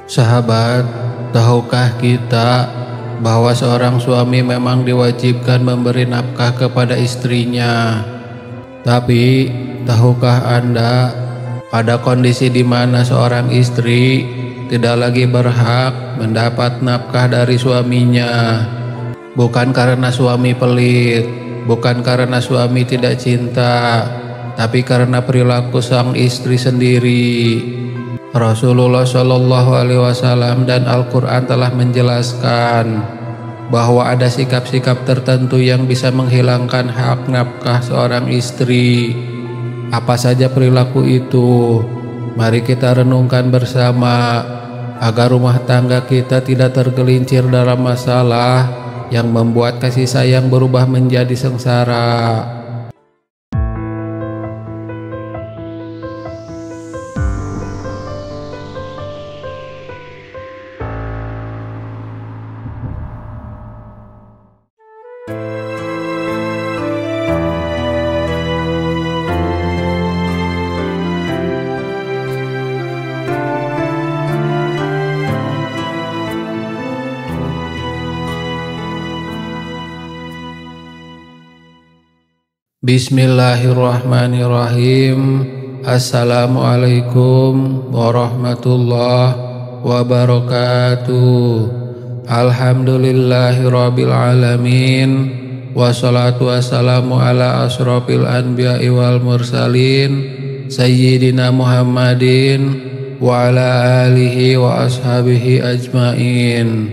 Sahabat, tahukah kita bahwa seorang suami memang diwajibkan memberi nafkah kepada istrinya? Tapi, tahukah Anda pada kondisi di mana seorang istri tidak lagi berhak mendapat nafkah dari suaminya? Bukan karena suami pelit, bukan karena suami tidak cinta, tapi karena perilaku sang istri sendiri. Rasulullah Shallallahu Alaihi Wasallam dan Al-Quran telah menjelaskan bahwa ada sikap-sikap tertentu yang bisa menghilangkan hak nafkah seorang istri. Apa saja perilaku itu? Mari kita renungkan bersama agar rumah tangga kita tidak tergelincir dalam masalah yang membuat kasih sayang berubah menjadi sengsara. Bismillahirrahmanirrahim. Assalamualaikum warahmatullahi wabarakatuh. Alhamdulillahirabbil alamin. Wassalatu wassalamu ala asrofil anbiya'i wal mursalin Sayyidina Muhammadin wa ala alihi wa ashabihi ajmain.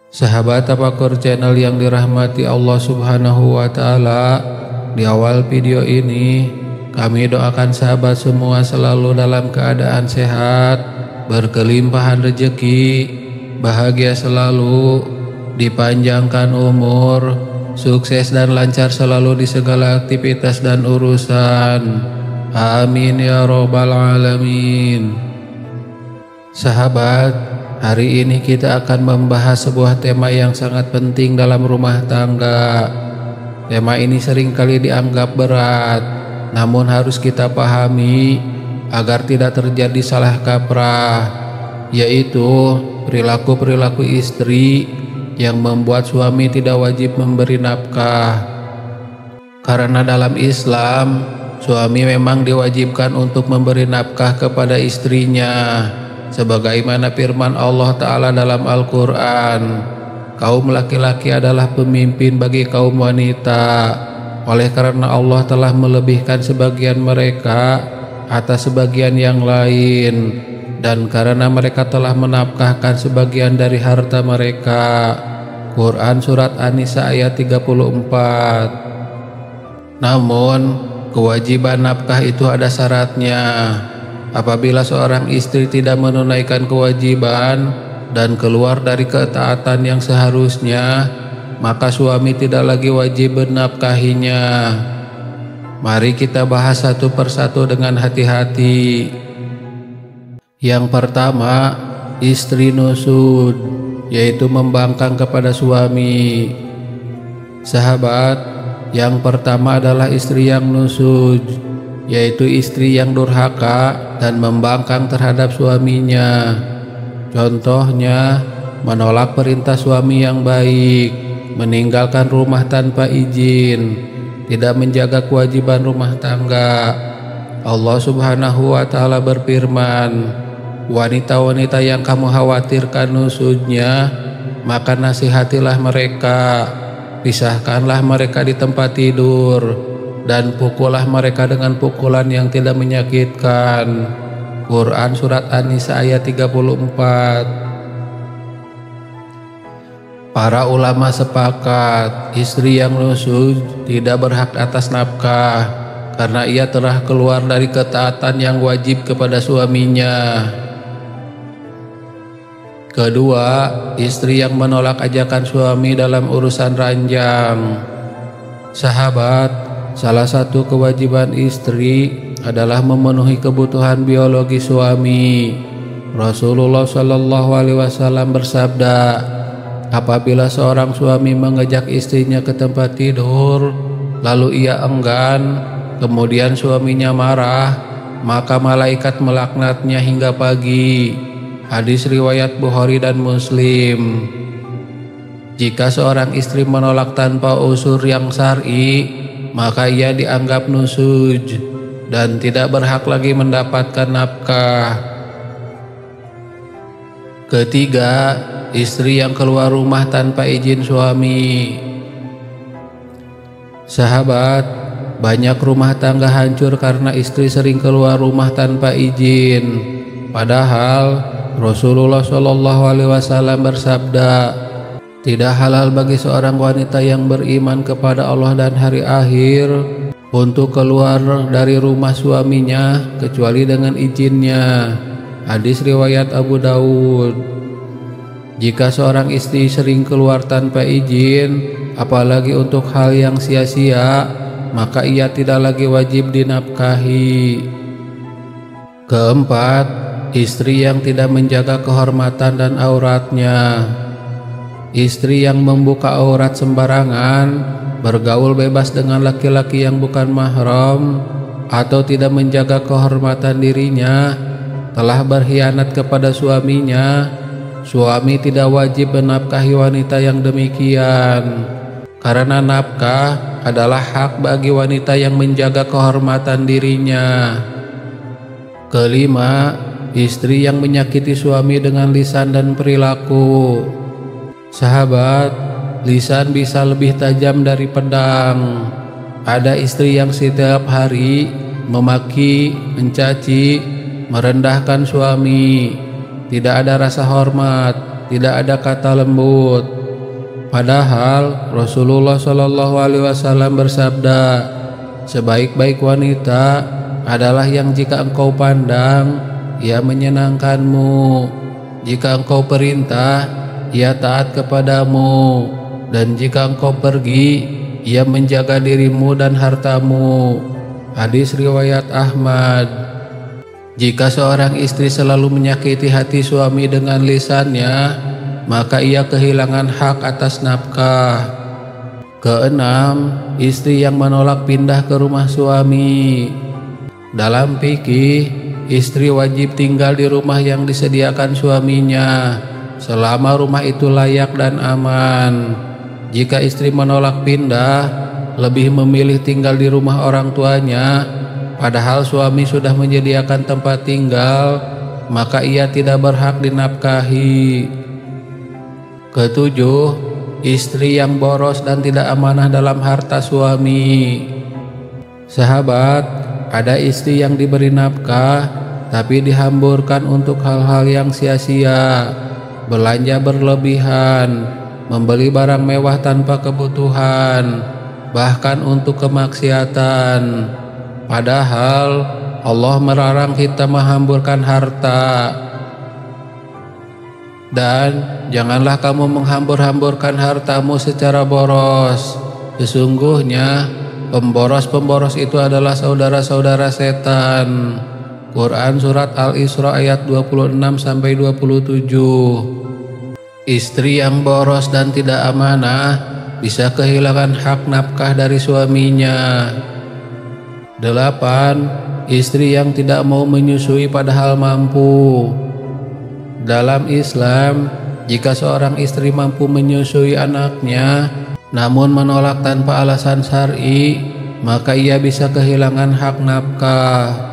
Sahabat Tafakur Channel yang dirahmati Allah Subhanahu wa Ta'ala, di awal video ini kami doakan sahabat semua selalu dalam keadaan sehat, berkelimpahan rezeki, bahagia selalu, dipanjangkan umur, sukses dan lancar selalu di segala aktivitas dan urusan. Amin ya robbal alamin. Sahabat, hari ini kita akan membahas sebuah tema yang sangat penting dalam rumah tangga. Tema ini seringkali dianggap berat, namun harus kita pahami agar tidak terjadi salah kaprah, yaitu perilaku-perilaku istri yang membuat suami tidak wajib memberi nafkah. Karena dalam Islam, suami memang diwajibkan untuk memberi nafkah kepada istrinya, sebagaimana firman Allah Ta'ala dalam Al-Quran, kaum laki-laki adalah pemimpin bagi kaum wanita. Oleh karena Allah telah melebihkan sebagian mereka atas sebagian yang lain, dan karena mereka telah menafkahkan sebagian dari harta mereka. Quran Surat An-Nisa ayat 34. Namun, kewajiban nafkah itu ada syaratnya. Apabila seorang istri tidak menunaikan kewajiban dan keluar dari ketaatan yang seharusnya, maka suami tidak lagi wajib menafkahinya. Mari kita bahas satu persatu dengan hati-hati. Yang pertama, istri nusud, yaitu membangkang kepada suami. Sahabat, yang pertama adalah istri yang nusud, yaitu istri yang durhaka dan membangkang terhadap suaminya. Contohnya, menolak perintah suami yang baik, meninggalkan rumah tanpa izin, tidak menjaga kewajiban rumah tangga. Allah Subhanahu wa Ta'ala berfirman, wanita-wanita yang kamu khawatirkan nusudnya, maka nasihatilah mereka, pisahkanlah mereka di tempat tidur, dan pukullah mereka dengan pukulan yang tidak menyakitkan. Quran Surat An-Nisa ayat 34. Para ulama sepakat, istri yang nusud tidak berhak atas nafkah karena ia telah keluar dari ketaatan yang wajib kepada suaminya. Kedua, istri yang menolak ajakan suami dalam urusan ranjang. Sahabat, salah satu kewajiban istri adalah memenuhi kebutuhan biologi suami. Rasulullah Shallallahu Alaihi Wasallam bersabda, apabila seorang suami mengajak istrinya ke tempat tidur, lalu ia enggan, kemudian suaminya marah, maka malaikat melaknatnya hingga pagi. Hadis riwayat Bukhari dan Muslim. Jika seorang istri menolak tanpa udzur yang syar'i, maka ia dianggap nusyuz dan tidak berhak lagi mendapatkan nafkah. Ketiga, istri yang keluar rumah tanpa izin suami. Sahabat, banyak rumah tangga hancur karena istri sering keluar rumah tanpa izin. Padahal Rasulullah SAW bersabda, tidak halal bagi seorang wanita yang beriman kepada Allah dan hari akhir untuk keluar dari rumah suaminya kecuali dengan izinnya. Hadis riwayat Abu Dawud. Jika seorang istri sering keluar tanpa izin, apalagi untuk hal yang sia-sia, maka ia tidak lagi wajib dinafkahi. Keempat, istri yang tidak menjaga kehormatan dan auratnya. Istri yang membuka aurat sembarangan, bergaul bebas dengan laki-laki yang bukan mahram, atau tidak menjaga kehormatan dirinya, telah berkhianat kepada suaminya. Suami tidak wajib menafkahi wanita yang demikian, karena nafkah adalah hak bagi wanita yang menjaga kehormatan dirinya. Kelima, istri yang menyakiti suami dengan lisan dan perilaku. Sahabat, lisan bisa lebih tajam dari pedang. Ada istri yang setiap hari memaki, mencaci, merendahkan suami, tidak ada rasa hormat, tidak ada kata lembut. Padahal Rasulullah SAW bersabda, sebaik-baik wanita adalah yang jika engkau pandang, ia menyenangkanmu. Jika engkau perintah, ia taat kepadamu. Dan jika engkau pergi, ia menjaga dirimu dan hartamu. Hadis riwayat Ahmad. Jika seorang istri selalu menyakiti hati suami dengan lisannya, maka ia kehilangan hak atas nafkah. Keenam, istri yang menolak pindah ke rumah suami. Dalam fikih, istri wajib tinggal di rumah yang disediakan suaminya selama rumah itu layak dan aman. Jika istri menolak pindah, lebih memilih tinggal di rumah orang tuanya, padahal suami sudah menyediakan tempat tinggal, maka ia tidak berhak dinafkahi. Ketujuh, istri yang boros dan tidak amanah dalam harta suami. Sahabat, ada istri yang diberi nafkah tapi dihamburkan untuk hal-hal yang sia-sia, belanja berlebihan, membeli barang mewah tanpa kebutuhan, bahkan untuk kemaksiatan. Padahal Allah melarang kita menghamburkan harta. Dan janganlah kamu menghambur-hamburkan hartamu secara boros. Sesungguhnya pemboros-pemboros itu adalah saudara-saudara setan. Quran Surat Al-Isra ayat 26-27. Istri yang boros dan tidak amanah bisa kehilangan hak nafkah dari suaminya. 8. Istri yang tidak mau menyusui padahal mampu. Dalam Islam, jika seorang istri mampu menyusui anaknya namun menolak tanpa alasan syar'i, maka ia bisa kehilangan hak nafkah.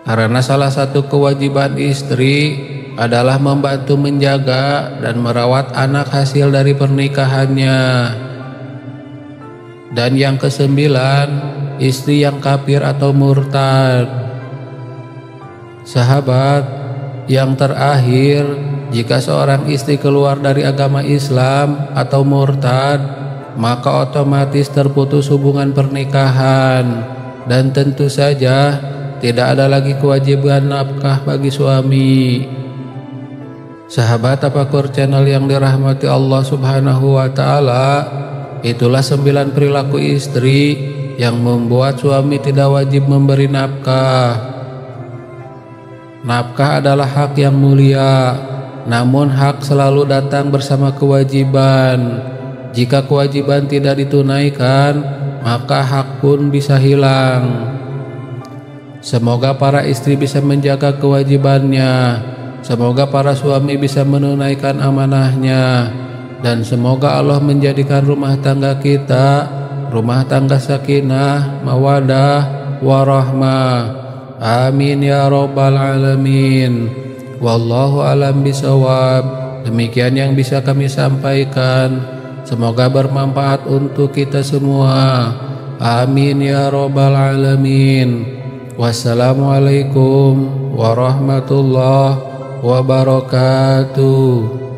Karena salah satu kewajiban istri adalah membantu menjaga dan merawat anak hasil dari pernikahannya. Dan yang kesembilan, istri yang kafir atau murtad. Sahabat, yang terakhir, jika seorang istri keluar dari agama Islam atau murtad, maka otomatis terputus hubungan pernikahan, dan tentu saja tidak ada lagi kewajiban nafkah bagi suami. Sahabat Tafakur Channel yang dirahmati Allah Subhanahu wa Ta'ala, itulah 9 perilaku istri yang membuat suami tidak wajib memberi nafkah. Nafkah adalah hak yang mulia, namun hak selalu datang bersama kewajiban. Jika kewajiban tidak ditunaikan, maka hak pun bisa hilang. Semoga para istri bisa menjaga kewajibannya Semoga para suami bisa menunaikan amanahnya, dan semoga Allah menjadikan rumah tangga kita rumah tangga sakinah, mawadah, warahmah. Amin ya rabbal alamin. Wallahu alam bisawab. Demikian yang bisa kami sampaikan. Semoga bermanfaat untuk kita semua. Amin ya rabbal alamin. Wassalamualaikum warahmatullahi wabarakatuh.